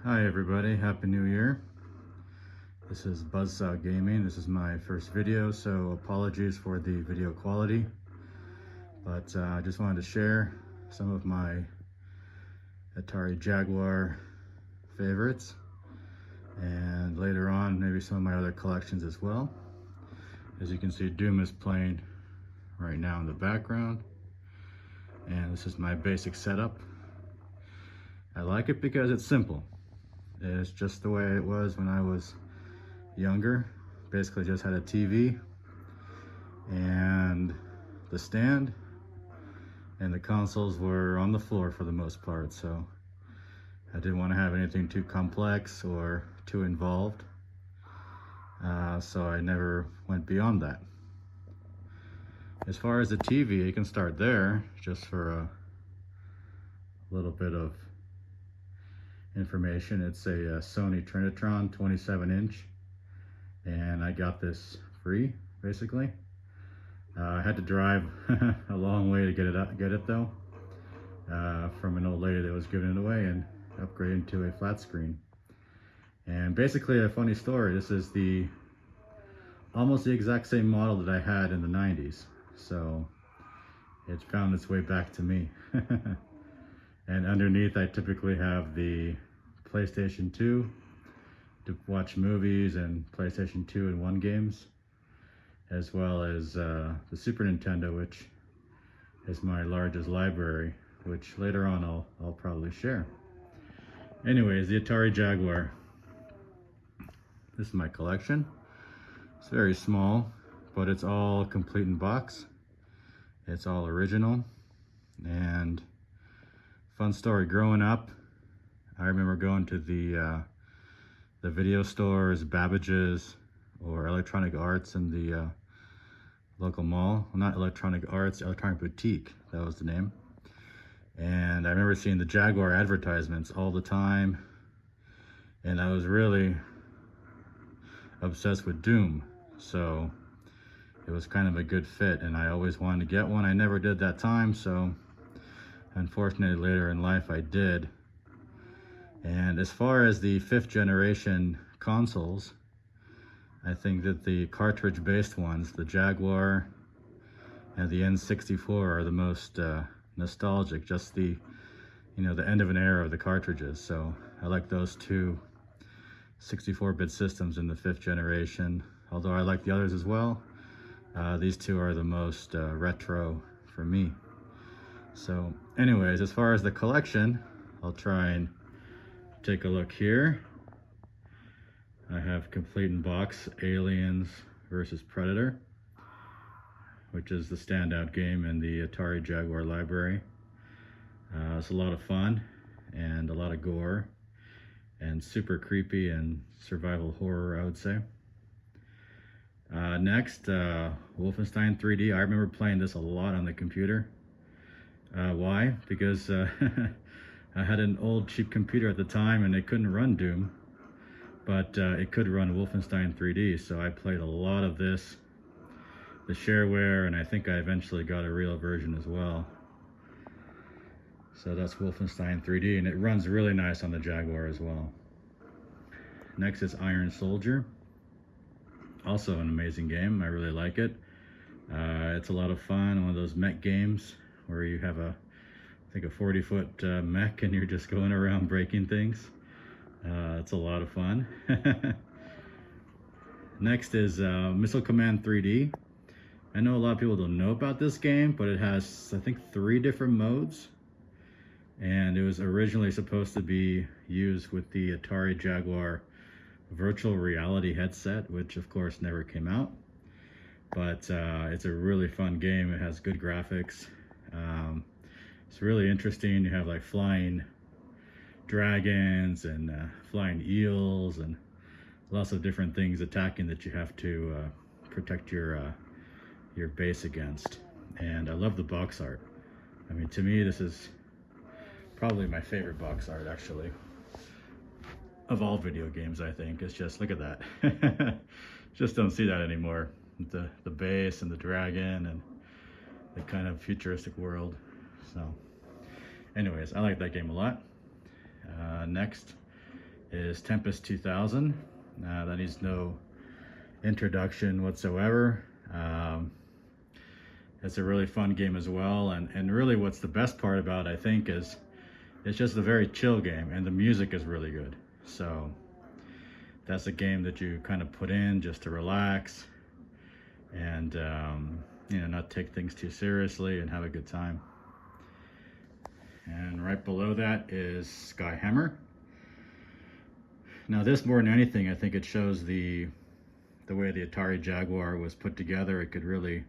Hi everybody, Happy New Year. This is Buzzsaw Gaming. This is my first video, so apologies for the video quality. But I just wanted to share some of my Atari Jaguar favorites. And later on, maybe some of my other collections as well. As you can see, Doom is playing right now in the background. And this is my basic setup. I like it because it's simple. It's just the way it was when I was younger. Basically just had a TV and the stand, and the consoles were on the floor for the most part, so I didn't want to have anything too complex or too involved, so I never went beyond that. As far as the TV, you can start there just for a little bit of information. It's a Sony Trinitron 27-inch, and I got this free, basically. I had to drive a long way to get it though, from an old lady that was giving it away and upgrading to a flat screen. And basically, a funny story, this is almost the exact same model that I had in the 90s, so it found its way back to me. And underneath I typically have the PlayStation 2 to watch movies and PlayStation 2 and 1 games, as well as the Super Nintendo, which is my largest library, which later on I'll probably share. Anyways, the Atari Jaguar. This is my collection. It's very small, but it's all complete in box. It's all original. And fun story, growing up, I remember going to the video stores, Babbage's, or Electronic Arts in the local mall. Well, not Electronic Arts, Electronic Boutique, that was the name. And I remember seeing the Jaguar advertisements all the time, and I was really obsessed with Doom, so it was kind of a good fit, and I always wanted to get one. I never did that time, so unfortunately later in life I did. And as far as the 5th generation consoles, I think that the cartridge based ones, the Jaguar and the N64, are the most nostalgic, just the the end of an era of the cartridges. So I like those two 64-bit systems in the 5th generation, although I like the others as well. These two are the most retro for me. So anyways, as far as the collection, I'll try and take a look here. I have complete in box Aliens versus Predator, which is the standout game in the Atari Jaguar library. It's a lot of fun and a lot of gore and super creepy and survival horror, I would say. Next, Wolfenstein 3D. I remember playing this a lot on the computer. Why? Because I had an old cheap computer at the time and it couldn't run Doom, but it could run Wolfenstein 3D, so I played a lot of this, the shareware, and I think I eventually got a real version as well. So that's Wolfenstein 3D, and it runs really nice on the Jaguar as well. Next is Iron Soldier. Also an amazing game, I really like it. It's a lot of fun, one of those mech games where you have I think a 40-foot mech and you're just going around breaking things. It's a lot of fun. Next is Missile Command 3D. I know a lot of people don't know about this game, but it has, I think, 3 different modes. And it was originally supposed to be used with the Atari Jaguar virtual reality headset, which of course never came out. But it's a really fun game. It has good graphics. It's really interesting. You have like flying dragons and flying eels and lots of different things attacking that you have to protect your base against. And I love the box art. I mean, to me, this is probably my favorite box art, actually, of all video games. I think it's just, look at that. Just don't see that anymore. The base and the dragon and the kind of futuristic world. So anyways, I like that game a lot. Next is Tempest 2000. That needs no introduction whatsoever. It's a really fun game as well, and really what's the best part about it, I think, is it's just a very chill game, and the music is really good. So that's a game that you kind of put in just to relax and you know, not take things too seriously and have a good time. And right below that is Skyhammer. Now this, more than anything, I think it shows the way the Atari Jaguar was put together. It could really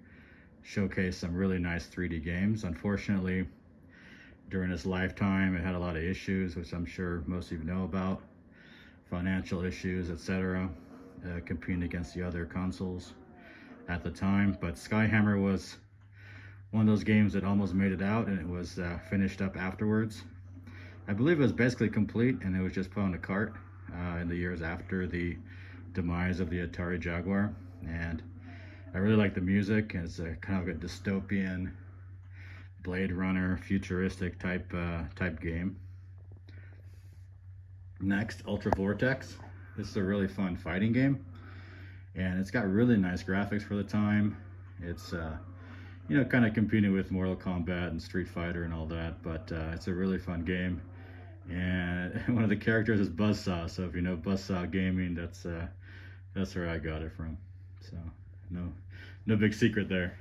showcase some really nice 3D games. Unfortunately, during its lifetime, it had a lot of issues, which I'm sure most of you know about. Financial issues, etc., competing against the other consoles at the time. But Skyhammer was one of those games that almost made it out, and it was finished up afterwards. I believe it was basically complete, and it was just put on a cart in the years after the demise of the Atari Jaguar. And I really like the music. It's a kind of a dystopian Blade Runner futuristic type game. Next, Ultra Vortex. This is a really fun fighting game, and it's got really nice graphics for the time. It's you know, kind of competing with Mortal Kombat and Street Fighter and all that, but it's a really fun game. And one of the characters is Buzzsaw, so if you know Buzzsaw Gaming, that's where I got it from. So no big secret there.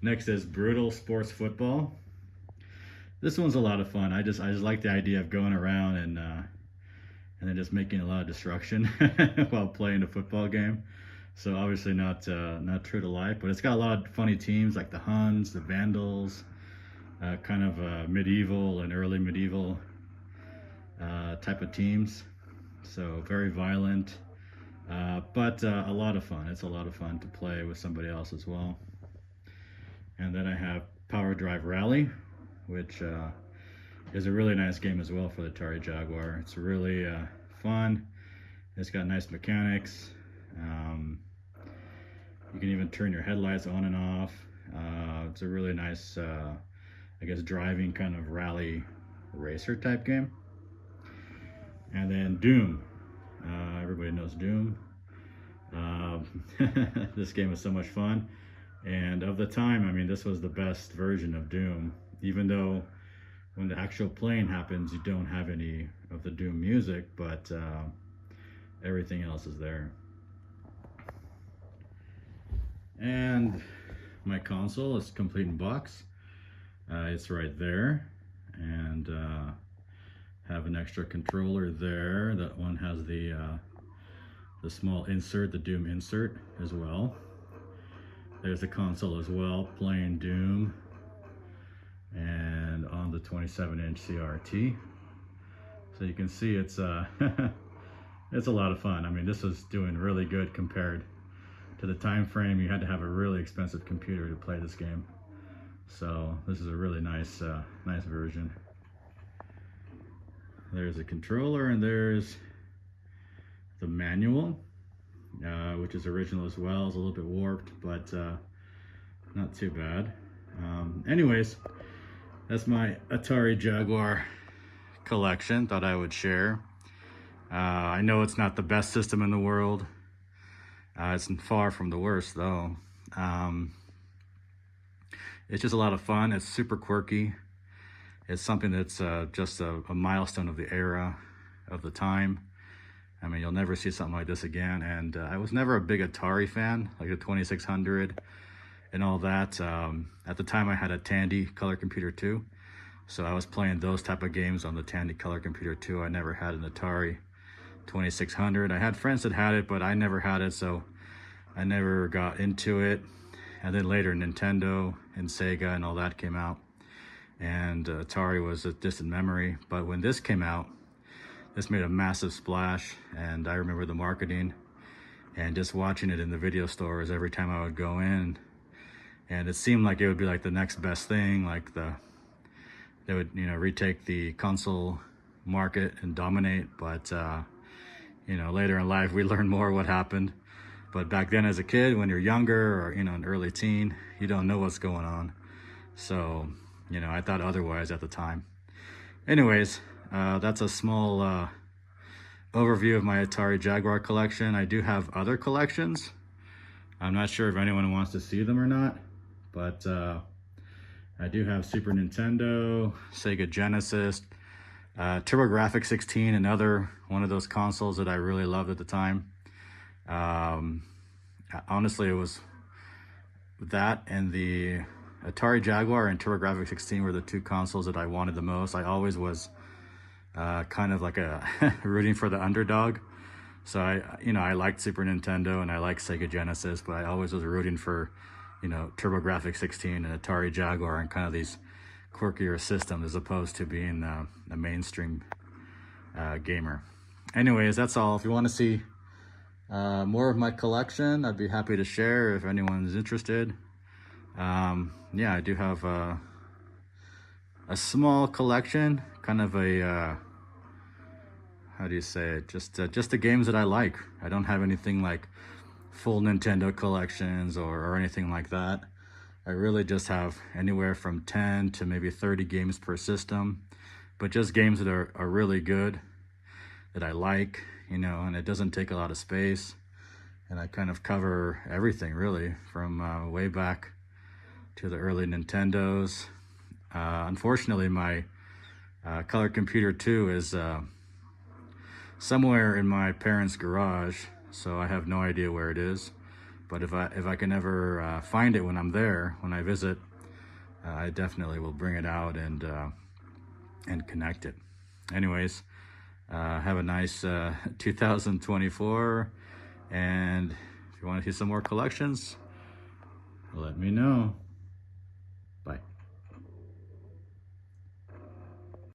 Next is Brutal Sports Football. This one's a lot of fun. I just like the idea of going around and then just making a lot of destruction while playing a football game. So obviously not true to life, but it's got a lot of funny teams like the Huns, the Vandals, kind of medieval and early medieval type of teams. So very violent, but a lot of fun. It's a lot of fun to play with somebody else as well. And then I have Power Drive Rally, which is a really nice game as well for the Atari Jaguar. It's really fun. It's got nice mechanics. You can even turn your headlights on and off. It's a really nice, I guess, driving kind of rally racer type game. And then Doom. Everybody knows Doom. This game was so much fun. And of the time, I mean, this was the best version of Doom, even though when the actual playing happens, you don't have any of the Doom music, but everything else is there. And my console is complete in box. It's right there, and have an extra controller there. That one has the small insert, the Doom insert as well. There's the console as well, playing Doom, and on the 27-inch CRT. So you can see it's it's a lot of fun. I mean, this is doing really good compared to the time frame. You had to have a really expensive computer to play this game. So this is a really nice nice version. There's a controller, and there's the manual, which is original as well. It's a little bit warped, but not too bad. Anyways, that's my Atari Jaguar collection. Thought I would share. I know it's not the best system in the world. It's far from the worst, though. It's just a lot of fun. It's super quirky. It's something that's just a milestone of the era, of the time. I mean, you'll never see something like this again. And I was never a big Atari fan, like the 2600 and all that. At the time, I had a Tandy color computer too. So I was playing those type of games on the Tandy color computer too. I never had an Atari 2600. I had friends that had it, but I never had it, so I never got into it. And then later Nintendo and Sega and all that came out, and Atari was a distant memory. But when this came out, this made a massive splash, and I remember the marketing and just watching it in the video stores every time I would go in, and it seemed like it would be like the next best thing, like they would, you know, retake the console market and dominate. But you know, later in life we learned more what happened. But back then as a kid, when you're younger, or, you know, an early teen, you don't know what's going on. So, you know, I thought otherwise at the time. Anyways, that's a small overview of my Atari Jaguar collection. I do have other collections. I'm not sure if anyone wants to see them or not, but I do have Super Nintendo, Sega Genesis, TurboGrafx 16, another one of those consoles that I really loved at the time. Honestly, it was that and the Atari Jaguar and TurboGrafx 16 were the two consoles that I wanted the most. I always was kind of like a rooting for the underdog. So I liked Super Nintendo and I liked Sega Genesis, but I always was rooting for, TurboGrafx 16 and Atari Jaguar and kind of these quirkier systems as opposed to being a mainstream gamer. Anyways, that's all. If you want to see more of my collection, I'd be happy to share if anyone's interested. Yeah, I do have a small collection, kind of a how do you say it? Just the games that I like. I don't have anything like full Nintendo collections or anything like that. I really just have anywhere from 10 to maybe 30 games per system, but just games that are really good, that I like, and it doesn't take a lot of space. And I kind of cover everything really, from way back to the early Nintendos. Unfortunately, my color computer 2 is somewhere in my parents' garage, so I have no idea where it is. But if I can ever find it when I'm there, when I visit, I definitely will bring it out and connect it. Anyways, have a nice 2024, and if you want to see some more collections, let me know.